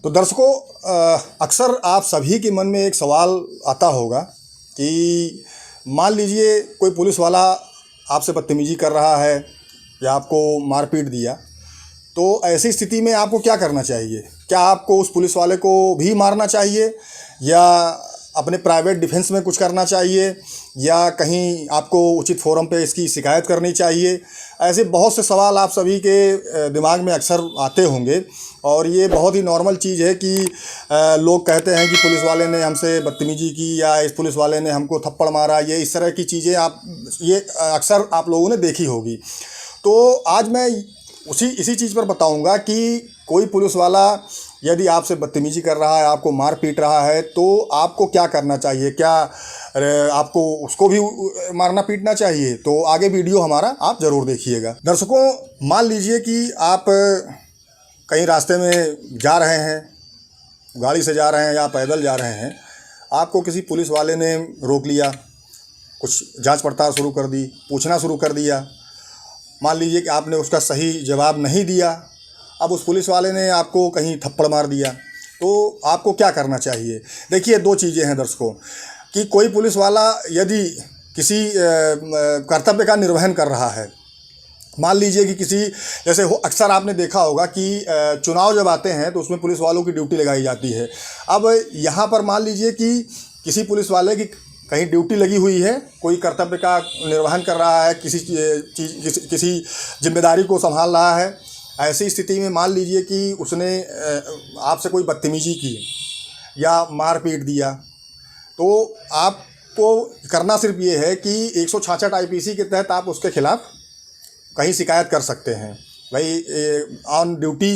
तो दर्शकों, अक्सर आप सभी के मन में एक सवाल आता होगा कि मान लीजिए कोई पुलिस वाला आपसे बदतमीजी कर रहा है या आपको मारपीट दिया, तो ऐसी स्थिति में आपको क्या करना चाहिए? क्या आपको उस पुलिस वाले को भी मारना चाहिए या अपने प्राइवेट डिफेंस में कुछ करना चाहिए या कहीं आपको उचित फोरम पे इसकी शिकायत करनी चाहिए? ऐसे बहुत से सवाल आप सभी के दिमाग में अक्सर आते होंगे और ये बहुत ही नॉर्मल चीज़ है कि लोग कहते हैं कि पुलिस वाले ने हमसे बदतमीजी की या इस पुलिस वाले ने हमको थप्पड़ मारा। ये इस तरह की चीज़ें अक्सर आप लोगों ने देखी होगी। तो आज मैं इसी चीज़ पर बताऊंगा कि कोई पुलिस वाला यदि आपसे बदतमीजी कर रहा है, आपको मार पीट रहा है, तो आपको क्या करना चाहिए? क्या आपको उसको भी मारना पीटना चाहिए? तो आगे वीडियो हमारा आप ज़रूर देखिएगा। दर्शकों, मान लीजिए कि आप कहीं रास्ते में जा रहे हैं, गाड़ी से जा रहे हैं या पैदल जा रहे हैं, आपको किसी पुलिस वाले ने रोक लिया, कुछ जांच पड़ताल शुरू कर दी, पूछना शुरू कर दिया। मान लीजिए कि आपने उसका सही जवाब नहीं दिया, अब उस पुलिस वाले ने आपको कहीं थप्पड़ मार दिया, तो आपको क्या करना चाहिए? देखिए, दो चीज़ें हैं दर्शकों कि कोई पुलिस वाला यदि किसी कर्तव्य का निर्वहन कर रहा है, मान लीजिए कि जैसे अक्सर आपने देखा होगा कि चुनाव जब आते हैं तो उसमें पुलिस वालों की ड्यूटी लगाई जाती है। अब यहाँ पर मान लीजिए कि किसी पुलिस वाले की कहीं ड्यूटी लगी हुई है, कोई कर्तव्य का निर्वहन कर रहा है, किसी जिम्मेदारी को संभाल रहा है। ऐसी स्थिति में मान लीजिए कि उसने आपसे कोई बदतमीजी की या मार पीट दिया, तो आपको करना सिर्फ ये है कि 166 आईपीसी के तहत आप उसके खिलाफ कहीं शिकायत कर सकते हैं। भाई, ऑन ड्यूटी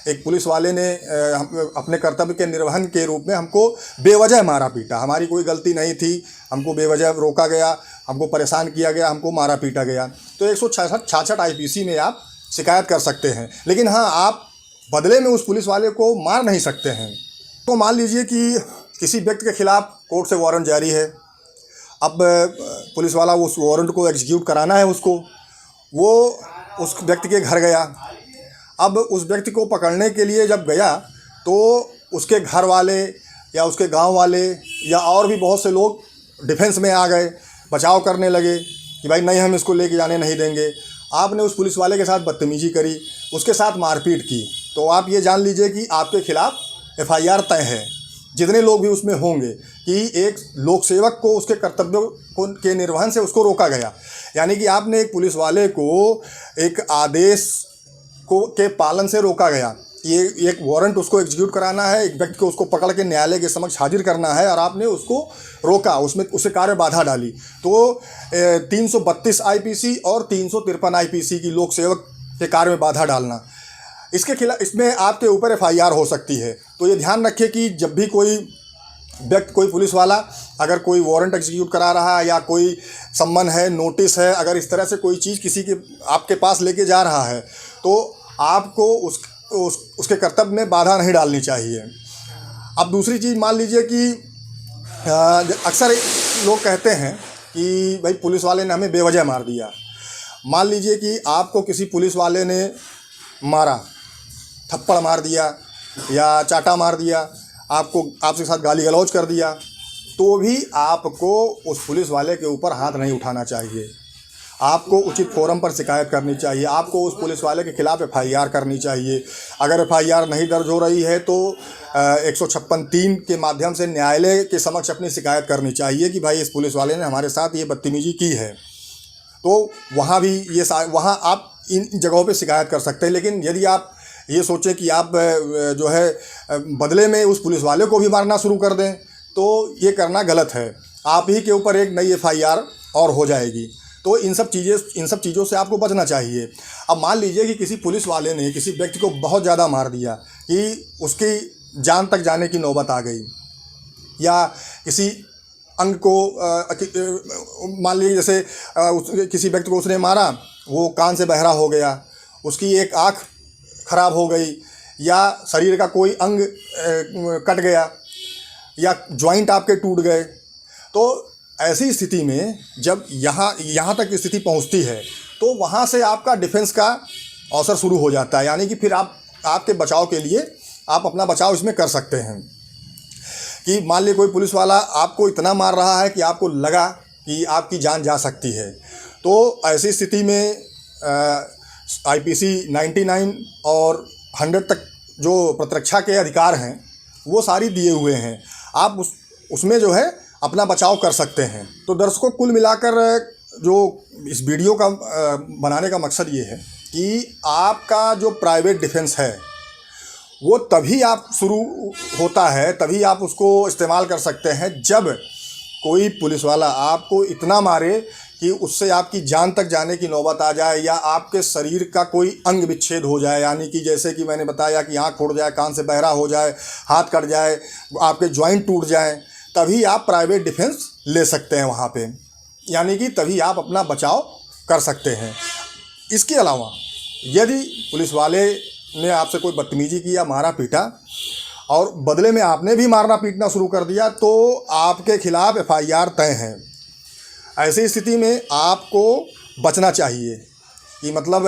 एक पुलिस वाले ने अपने कर्तव्य के निर्वहन के रूप में हमको बेवजह मारा पीटा, हमारी कोई गलती नहीं थी, हमको बेवजह रोका गया, हमको परेशान किया गया, हमको मारा पीटा गया, तो 166 आईपीसी में आप शिकायत कर सकते हैं। लेकिन हाँ, आप बदले में उस पुलिस वाले को मार नहीं सकते हैं। तो मान लीजिए कि किसी व्यक्ति के खिलाफ कोर्ट से वारंट जारी है, अब पुलिस वाला उस वारंट को एग्जीक्यूट कराना है उसको, वो उस व्यक्ति के घर गया। अब उस व्यक्ति को पकड़ने के लिए जब गया तो उसके घर वाले या उसके गांव वाले या और भी बहुत से लोग डिफेंस में आ गए, बचाव करने लगे कि भाई नहीं, हम इसको लेके जाने नहीं देंगे। आपने उस पुलिस वाले के साथ बदतमीजी करी, उसके साथ मारपीट की, तो आप ये जान लीजिए कि आपके खिलाफ FIR तय है, जितने लोग भी उसमें होंगे, कि एक लोक सेवक को उसके कर्तव्यों के निर्वहन से उसको रोका गया। यानी कि आपने एक पुलिस वाले को एक आदेश के पालन से रोका गया। ये एक वारंट उसको एग्जीक्यूट कराना है, एक व्यक्ति को उसको पकड़ के न्यायालय के समक्ष हाजिर करना है और आपने उसको रोका, उसमें उसे कार्य बाधा डाली। तो 332 आईपीसी और 353 आईपीसी की लोक सेवक के कार्य में बाधा डालना, इसके खिलाफ इसमें आपके ऊपर FIR हो सकती है। तो ये ध्यान रखिए कि जब भी कोई व्यक्ति, कोई पुलिस वाला अगर कोई वारंट एग्जीक्यूट करा रहा है या कोई सम्मन है, नोटिस है, अगर इस तरह से कोई चीज़ किसी के आपके पास लेके जा रहा है, तो आपको उसके कर्तव्य में बाधा नहीं डालनी चाहिए। अब दूसरी चीज़, मान लीजिए कि अक्सर लोग कहते हैं कि भाई पुलिस वाले ने हमें बेवजह मार दिया। मान लीजिए कि आपको किसी पुलिस वाले ने मारा, थप्पड़ मार दिया या चाटा मार दिया, आपके साथ गाली गलौज कर दिया, तो भी आपको उस पुलिस वाले के ऊपर हाथ नहीं उठाना चाहिए। आपको उचित फोरम पर शिकायत करनी चाहिए, आपको उस पुलिस वाले के खिलाफ FIR करनी चाहिए। अगर FIR नहीं दर्ज हो रही है तो 156(3) के माध्यम से न्यायालय के समक्ष अपनी शिकायत करनी चाहिए कि भाई इस पुलिस वाले ने हमारे साथ ये बदतमीजी की है। तो वहाँ वहाँ आप इन जगहों पे शिकायत कर सकते हैं। लेकिन यदि आप ये सोचें कि आप जो है बदले में उस पुलिस वाले को भी मारना शुरू कर दें, तो ये करना गलत है। आप ही के ऊपर एक नई FIR और हो जाएगी। तो इन सब चीज़ों से आपको बचना चाहिए। अब मान लीजिए कि किसी पुलिस वाले ने किसी व्यक्ति को बहुत ज़्यादा मार दिया कि उसकी जान तक जाने की नौबत आ गई, या किसी अंग को मान लीजिए जैसे किसी व्यक्ति को उसने मारा, वो कान से बहरा हो गया, उसकी एक आँख खराब हो गई, या शरीर का कोई अंग कट गया, या जॉइंट आपके टूट गए, तो ऐसी स्थिति में जब यहाँ तक स्थिति पहुँचती है तो वहाँ से आपका डिफेंस का अवसर शुरू हो जाता है। यानी कि फिर आपके बचाव के लिए आप अपना बचाव इसमें कर सकते हैं कि मान लीजिए कोई पुलिस वाला आपको इतना मार रहा है कि आपको लगा कि आपकी जान जा सकती है, तो ऐसी स्थिति में IPC 99 और 100 तक जो प्रतिरक्षा के अधिकार हैं वो सारी दिए हुए हैं। आप उसमें जो है अपना बचाव कर सकते हैं। तो दर्शकों, कुल मिलाकर जो इस वीडियो का बनाने का मकसद ये है कि आपका जो प्राइवेट डिफेंस है वो तभी आप शुरू होता है, तभी आप उसको इस्तेमाल कर सकते हैं जब कोई पुलिस वाला आपको इतना मारे कि उससे आपकी जान तक जाने की नौबत आ जाए या आपके शरीर का कोई अंग विच्छेद हो जाए। यानी कि जैसे कि मैंने बताया कि आँख फूट जाए, कान से बहरा हो जाए, हाथ कट जाए, आपके जॉइंट टूट जाए, तभी आप प्राइवेट डिफेंस ले सकते हैं वहाँ पे। यानी कि तभी आप अपना बचाव कर सकते हैं। इसके अलावा यदि पुलिस वाले ने आपसे कोई बदतमीजी की या मारा पीटा और बदले में आपने भी मारना पीटना शुरू कर दिया, तो आपके खिलाफ FIR तय है। ऐसी स्थिति में आपको बचना चाहिए कि मतलब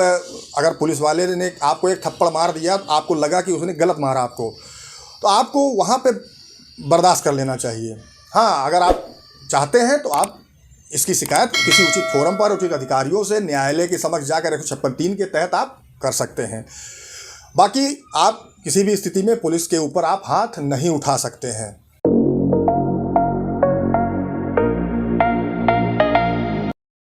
अगर पुलिस वाले ने आपको एक थप्पड़ मार दिया, तो आपको लगा कि उसने गलत मारा आपको, तो आपको वहाँ पे बर्दाश्त कर लेना चाहिए। हाँ, अगर आप चाहते हैं तो आप इसकी शिकायत किसी उचित फोरम पर उचित अधिकारियों से न्यायालय के समक्ष जाकर 156(3) के तहत आप कर सकते हैं। बाकी आप किसी भी स्थिति में पुलिस के ऊपर आप हाथ नहीं उठा सकते हैं।